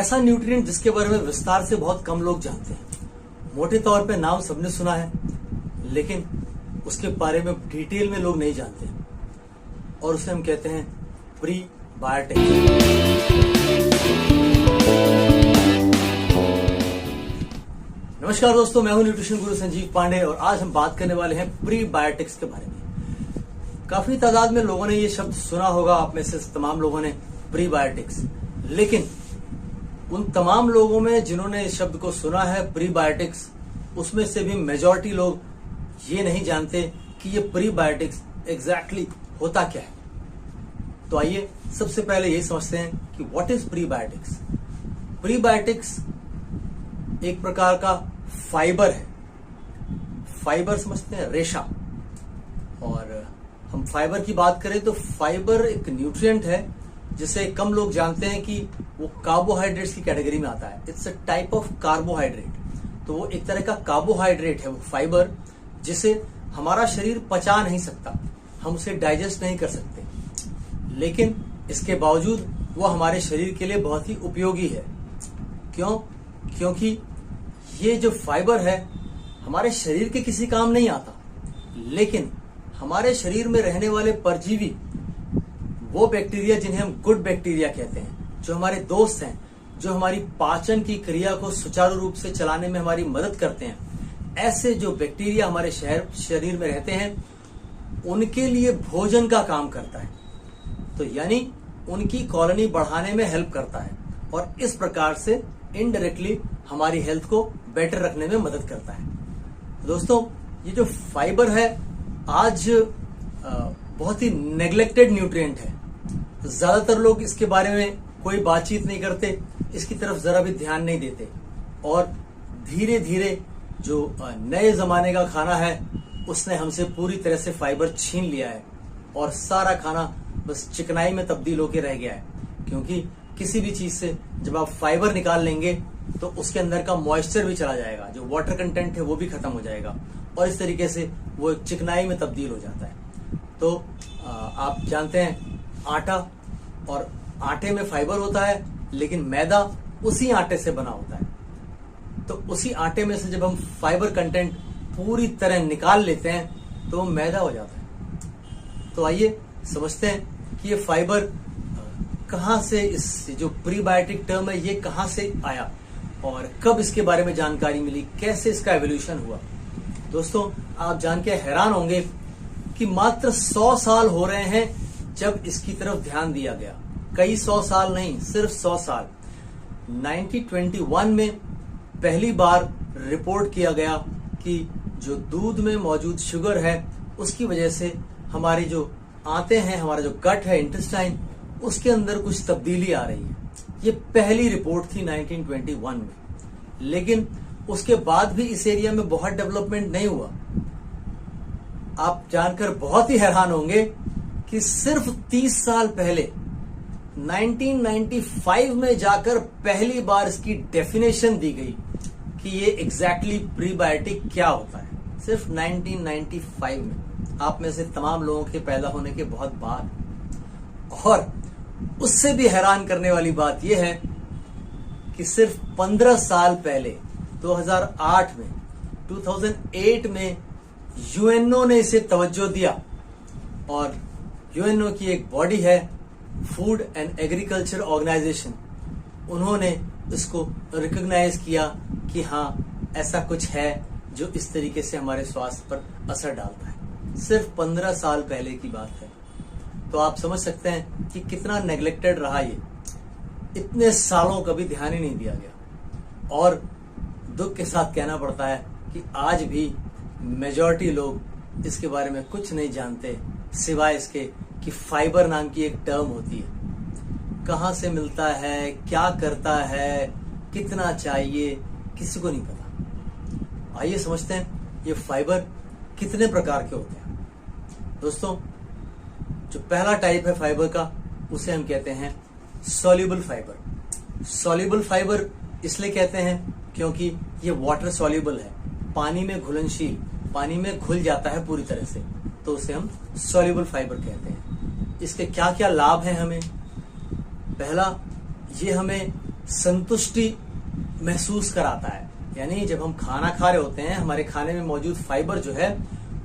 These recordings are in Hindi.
ऐसा न्यूट्रिएंट जिसके बारे में विस्तार से बहुत कम लोग जानते हैं। मोटे तौर पे नाम सबने सुना है, लेकिन उसके बारे में डिटेल में लोग नहीं जानते, और उसे हम कहते हैं प्रीबायोटिक्स। नमस्कार दोस्तों, मैं हूं न्यूट्रिशन गुरु संजीव पांडे और आज हम बात करने वाले हैं प्रीबायोटिक्स के बारे में। काफी तादाद में लोगों ने ये शब्द सुना होगा, आप में से तमाम लोगों ने प्रीबायोटिक्स, लेकिन उन तमाम लोगों में जिन्होंने इस शब्द को सुना है प्रीबायोटिक्स, उसमें से भी मेजॉरिटी लोग ये नहीं जानते कि ये प्रीबायोटिक्स एग्जैक्टली होता क्या है। तो आइए सबसे पहले ये समझते हैं कि व्हाट इज प्रीबायोटिक्स। प्रीबायोटिक्स एक प्रकार का फाइबर है। फाइबर समझते हैं, रेशा। और हम फाइबर की बात करें तो फाइबर एक न्यूट्रिएंट है जिसे कम लोग जानते हैं कि वो कार्बोहाइड्रेट्स की कैटेगरी में आता है। It's a type of carbohydrate. तो वो एक तरह का कार्बोहाइड्रेट है, वो फाइबर, जिसे हमारा शरीर पचा नहीं सकता, हम उसे डाइजेस्ट नहीं कर सकते, लेकिन इसके बावजूद वो हमारे शरीर के लिए बहुत ही उपयोगी है। क्यों? क्योंकि ये जो फाइबर है हमारे शरीर के किसी काम नहीं आता, लेकिन हमारे शरीर में रहने वाले परजीवी, वो बैक्टीरिया जिन्हें हम गुड बैक्टीरिया कहते हैं, जो हमारे दोस्त हैं, जो हमारी पाचन की क्रिया को सुचारू रूप से चलाने में हमारी मदद करते हैं, ऐसे जो बैक्टीरिया हमारे शरीर में रहते हैं, उनके लिए भोजन का काम करता है। तो यानी उनकी कॉलोनी बढ़ाने में हेल्प करता है और इस प्रकार से इनडायरेक्टली हमारी हेल्थ को बेटर रखने में मदद करता है। दोस्तों, ये जो फाइबर है आज बहुत ही नेग्लेक्टेड न्यूट्रिएंट है। ज्यादातर लोग इसके बारे में कोई बातचीत नहीं करते, इसकी तरफ जरा भी ध्यान नहीं देते, और धीरे धीरे जो नए जमाने का खाना है उसने हमसे पूरी तरह से फाइबर छीन लिया है और सारा खाना बस चिकनाई में तब्दील होकर रह गया है। क्योंकि किसी भी चीज से जब आप फाइबर निकाल लेंगे तो उसके अंदर का मॉइस्चर भी चला जाएगा, जो वाटर कंटेंट है वो भी खत्म हो जाएगा, और इस तरीके से वो चिकनाई में तब्दील हो जाता है। तो आप जानते हैं आटा, और आटे में फाइबर होता है, लेकिन मैदा उसी आटे से बना होता है। तो उसी आटे में से जब हम फाइबर कंटेंट पूरी तरह निकाल लेते हैं तो वो मैदा हो जाता है। तो आइए समझते हैं कि ये फाइबर कहां से, इस जो प्रीबायोटिक टर्म है ये कहां से आया और कब इसके बारे में जानकारी मिली, कैसे इसका एवोल्यूशन हुआ। दोस्तों, आप जान के हैरान होंगे कि मात्र 100 साल हो रहे हैं जब इसकी तरफ ध्यान दिया गया। कई 100 साल नहीं, सिर्फ 100 साल। 1921 में पहली बार रिपोर्ट किया गया कि जो दूध में मौजूद शुगर है उसकी वजह से हमारे जो आंतें हैं, हमारा जो गट है, इंटेस्टाइन, उसके अंदर कुछ तब्दीली आ रही है। ये पहली रिपोर्ट थी 1921 में, लेकिन उसके बाद भी इस एरिया में बहुत डेवलपमेंट नहीं हुआ। आप जानकर बहुत ही हैरान होंगे कि सिर्फ 30 साल पहले 1995 में जाकर पहली बार इसकी डेफिनेशन दी गई कि ये एग्जैक्टली प्रीबायोटिक क्या होता है। सिर्फ 1995 में, आप में से तमाम लोगों के पैदा होने के बहुत बाद। और उससे भी हैरान करने वाली बात यह है कि सिर्फ 15 साल पहले 2008 में यूएनओ ने इसे तवज्जो दिया, और यूएनओ की एक बॉडी है, फूड एंड एग्रीकल्चर ऑर्गेनाइजेशन, उन्होंने इसको रिकॉग्नाइज किया कि हाँ, ऐसा कुछ है जो इस तरीके से हमारे स्वास्थ्य पर असर डालता है। सिर्फ 15 साल पहले की बात है। तो आप समझ सकते हैं कि कितना नेग्लेक्टेड रहा ये। इतने सालों कभी ध्यान ही नहीं दिया गया, और दुख के साथ कहना पड़ता है कि आज भी मेजॉरिटी लोग इसके बारे में कुछ नहीं जानते, सिवाय इसके कि फाइबर नाम की एक टर्म होती है। कहां से मिलता है, क्या करता है, कितना चाहिए, किसी को नहीं पता। आइए समझते हैं ये फाइबर कितने प्रकार के होते हैं। दोस्तों, जो पहला टाइप है फाइबर का, उसे हम कहते हैं सॉल्युबल फाइबर। सॉल्युबल फाइबर इसलिए कहते हैं क्योंकि ये वाटर सॉल्युबल है, पानी में घुलनशील, पानी में घुल जाता है पूरी तरह से, तो उसे हम सॉल्युबल फाइबर कहते हैं। इसके क्या क्या लाभ हैं हमें? पहला, ये हमें संतुष्टि महसूस कराता है। यानी जब हम खाना खा रहे होते हैं, हमारे खाने में मौजूद फाइबर जो है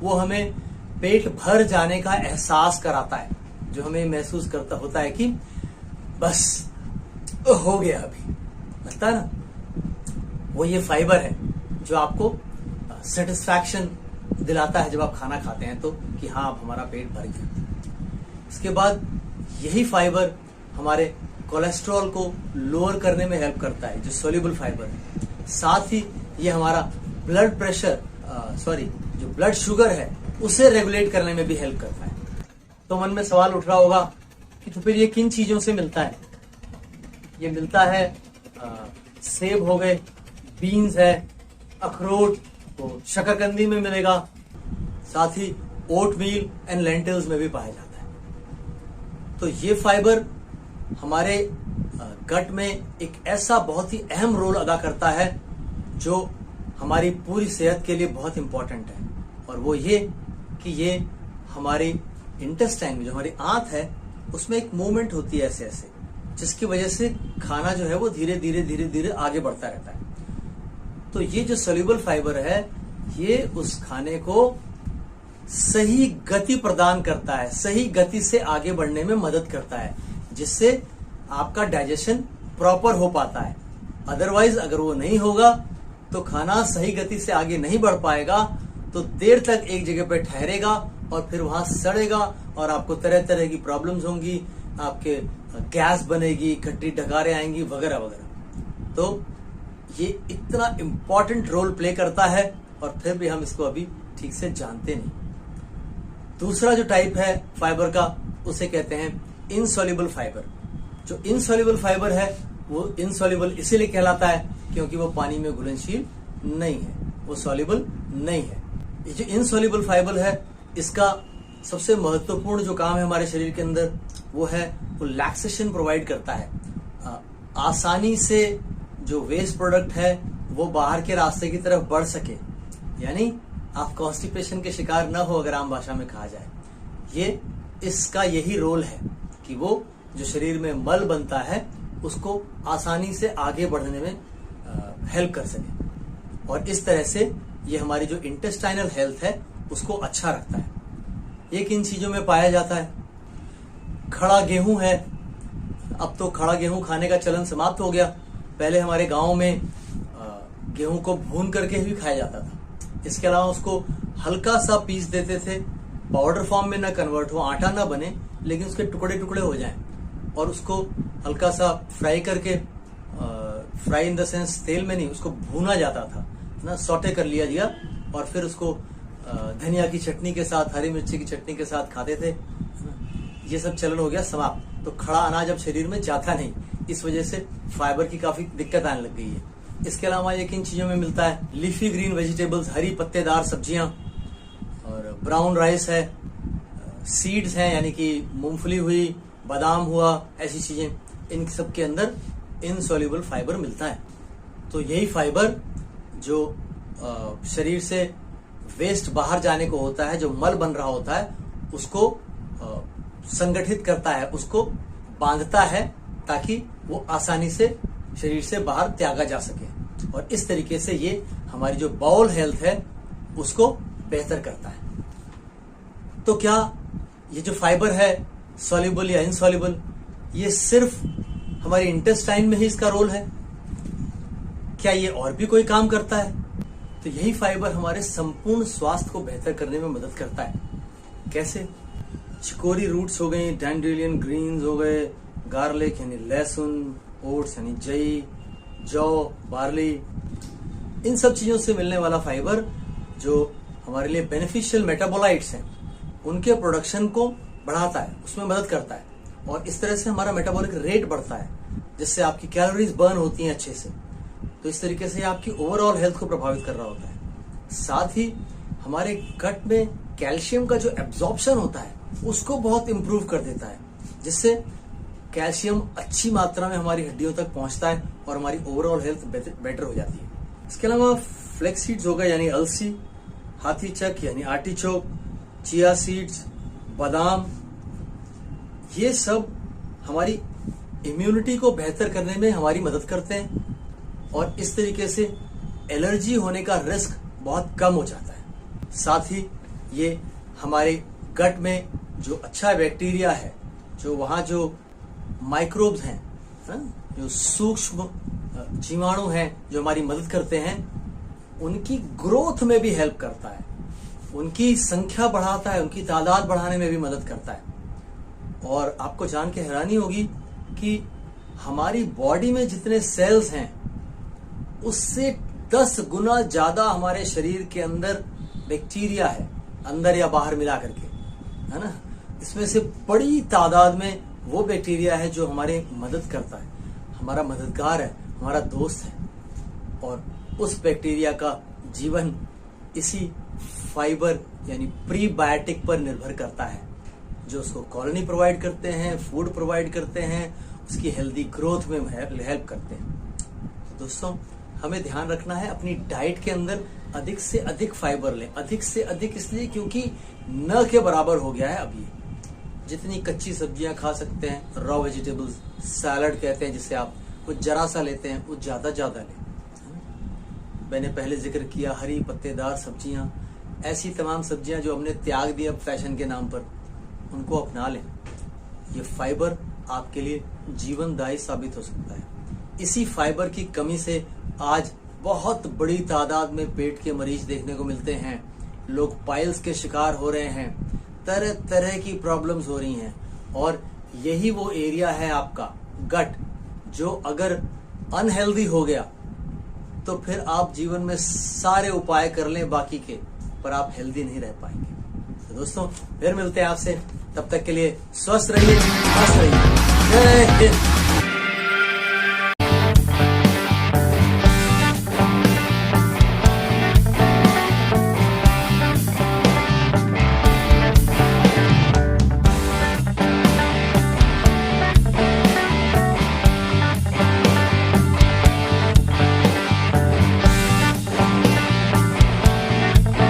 वो हमें पेट भर जाने का एहसास कराता है, जो हमें महसूस करता होता है कि बस हो गया, अभी लगता है ना, वो ये फाइबर है जो आपको सेटिस्फैक्शन दिलाता है जब आप खाना खाते हैं तो, कि हाँ अब हमारा पेट भर गया। इसके बाद यही फाइबर हमारे कोलेस्ट्रॉल को लोअर करने में हेल्प करता है, जो सोल्यूबल फाइबर है। साथ ही ये हमारा ब्लड प्रेशर जो ब्लड शुगर है उसे रेगुलेट करने में भी हेल्प करता है। तो मन में सवाल उठ रहा होगा कि तो फिर ये किन चीजों से मिलता है? ये मिलता है सेब हो गए, बीन्स है, अखरोट, तो शकरकंदी में मिलेगा, साथ ही ओट मील एंड लेंटिल्स में भी पाया जाता है। तो ये फाइबर हमारे गट में एक ऐसा बहुत ही अहम रोल अदा करता है जो हमारी पूरी सेहत के लिए बहुत इंपॉर्टेंट है। और वो ये कि ये हमारी इंटेस्टाइन में, जो हमारी आंत है, उसमें एक मूवमेंट होती है ऐसे ऐसे, जिसकी वजह से खाना जो है वो धीरे धीरे आगे बढ़ता रहता है। तो ये जो सोल्यूबल फाइबर है ये उस खाने को सही गति प्रदान करता है, सही गति से आगे बढ़ने में मदद करता है, जिससे आपका डाइजेशन प्रॉपर हो पाता है। अदरवाइज अगर वो नहीं होगा तो खाना सही गति से आगे नहीं बढ़ पाएगा, तो देर तक एक जगह पर ठहरेगा और फिर वहां सड़ेगा और आपको तरह तरह की प्रॉब्लम्स होंगी, आपके गैस बनेगी, खट्टी डकारें आएंगी वगैरह वगैरह। तो ये इतना इंपॉर्टेंट रोल प्ले करता है और फिर भी हम इसको अभी ठीक से जानते नहीं। दूसरा जो टाइप है फाइबर का उसे कहते हैं इनसॉल्युबल फाइबर। जो इनसॉल्युबल फाइबर है वो इनसॉल्युबल इसीलिए कहलाता है क्योंकि वो पानी में घुलनशील नहीं है, वो सॉल्युबल नहीं है। ये जो इनसॉल्युबल फाइबर है इसका सबसे महत्वपूर्ण जो काम है हमारे शरीर के अंदर वो है वो लैक्सेशन प्रोवाइड करता है। आसानी से जो वेस्ट प्रोडक्ट है वो बाहर के रास्ते की तरफ बढ़ सके, यानी आप कॉन्स्टिपेशन के शिकार न हो अगर आम भाषा में कहा जाए। ये इसका यही रोल है कि वो जो शरीर में मल बनता है उसको आसानी से आगे बढ़ने में हेल्प कर सके, और इस तरह से ये हमारी जो इंटेस्टाइनल हेल्थ है उसको अच्छा रखता है। ये किन चीजों में पाया जाता है? खड़ा गेहूं है, अब तो खड़ा गेहूं खाने का चलन समाप्त हो गया। पहले हमारे गांव में गेहूं को भून करके भी खाया जाता था। इसके अलावा उसको हल्का सा पीस देते थे, पाउडर फॉर्म में ना कन्वर्ट हो, आटा ना बने, लेकिन उसके टुकड़े टुकड़े हो जाएं, और उसको हल्का सा फ्राई करके, फ्राई इन द सेंस तेल में नहीं, उसको भूना जाता था ना, सॉटे कर लिया गया, और फिर उसको धनिया की चटनी के साथ, हरी मिर्ची की चटनी के साथ खाते थे। ये सब चलन हो गया समाप्त। तो खड़ा अनाज अब शरीर में जाता नहीं, इस वजह से फाइबर की काफी दिक्कत आने लग गई है। इसके अलावा ये किन चीजों में मिलता है? लीफी ग्रीन वेजिटेबल्स, हरी पत्तेदार सब्जियां, और ब्राउन राइस है, सीड्स हैं यानी कि मूंगफली हुई, बादाम हुआ, ऐसी चीजें, इन सब के अंदर इनसॉल्युबल फाइबर मिलता है। तो यही फाइबर जो शरीर से वेस्ट बाहर जाने को होता है, जो मल बन रहा होता है, उसको संगठित करता है, उसको बांधता है, ताकि वो आसानी से शरीर से बाहर त्यागा जा सके, और इस तरीके से ये हमारी जो बाउल हेल्थ है उसको बेहतर करता है। तो क्या ये जो फाइबर है सॉल्युबल या इनसॉल्युबल, ये सिर्फ हमारे इंटेस्टाइन में ही इसका रोल है? क्या ये और भी कोई काम करता है? तो यही फाइबर हमारे संपूर्ण स्वास्थ्य को बेहतर करने में मदद करता है। कैसे? चिकोरी रूट्स हो गई, डैंडेलियन ग्रीन्स हो गए, गार्लिक यानी लहसुन, ओट्स यानी जई, जौ, बार्ली, इन सब चीजों से मिलने वाला फाइबर जो हमारे लिए बेनिफिशियल मेटाबोलाइट्स हैं उनके प्रोडक्शन को बढ़ाता है, उसमें मदद करता है, और इस तरह से हमारा मेटाबॉलिक रेट बढ़ता है, जिससे आपकी कैलोरीज बर्न होती हैं अच्छे से। तो इस तरीके से आपकी ओवरऑल हेल्थ को प्रभावित कर रहा होता है। साथ ही हमारे गट में कैल्शियम का जो एब्जॉर्प्शन होता है उसको बहुत इंप्रूव कर देता है, जिससे कैल्शियम अच्छी मात्रा में हमारी हड्डियों तक पहुंचता है और हमारी ओवरऑल हेल्थ बेटर हो जाती है। इसके अलावा फ्लेक्स सीड्स हो गए यानी अलसी, हाथी चक यानी आर्टिचोक, चिया सीड्स, बादाम, ये सब हमारी इम्यूनिटी को बेहतर करने में हमारी मदद करते हैं और इस तरीके से एलर्जी होने का रिस्क बहुत कम हो जाता है। साथ ही ये हमारे गट में जो अच्छा बैक्टीरिया है, जो वहाँ जो माइक्रोब्स हैं, जो सूक्ष्म जीवाणु हैं जो हमारी मदद करते हैं, उनकी ग्रोथ में भी हेल्प करता है, उनकी संख्या बढ़ाता है, उनकी तादाद बढ़ाने में भी मदद करता है। और आपको जान के हैरानी होगी कि हमारी बॉडी में जितने सेल्स हैं उससे 10 गुना ज्यादा हमारे शरीर के अंदर बैक्टीरिया है, अंदर या बाहर मिला करके, है ना। इसमें से बड़ी तादाद में वो बैक्टीरिया है जो हमारे मदद करता है, हमारा मददगार है, हमारा दोस्त है। और उस बैक्टीरिया का जीवन इसी फाइबर यानी प्रीबायोटिक पर निर्भर करता है, जो उसको कॉलोनी प्रोवाइड करते हैं, फूड प्रोवाइड करते हैं, उसकी हेल्दी ग्रोथ में हेल्प करते हैं। तो दोस्तों, हमें ध्यान रखना है अपनी डाइट के अंदर अधिक से अधिक फाइबर लें। अधिक से अधिक इसलिए क्योंकि न के बराबर हो गया है अब ये। जितनी कच्ची सब्जियां खा सकते हैं, रॉ वेजिटेबल्स, सैलड कहते हैं जिसे आप, कुछ जरा सा लेते हैं, वो ज्यादा लें। मैंने पहले जिक्र किया हरी पत्तेदार सब्जियां, ऐसी तमाम सब्जियां जो हमने त्याग दी अब फैशन के नाम पर, उनको अपना लें। ये फाइबर आपके लिए जीवनदायी साबित हो सकता है। इसी फाइबर की कमी से आज बहुत बड़ी तादाद में पेट के मरीज देखने को मिलते हैं, लोग पाइल्स के शिकार हो रहे हैं, तरह तरह की प्रॉब्लम्स हो रही हैं। और यही वो एरिया है आपका गट, जो अगर अनहेल्दी हो गया तो फिर आप जीवन में सारे उपाय कर लें बाकी के, पर आप हेल्दी नहीं रह पाएंगे। तो दोस्तों, फिर मिलते हैं आपसे, तब तक के लिए स्वस्थ रहिए, मस्त रहिए। जय हिंद।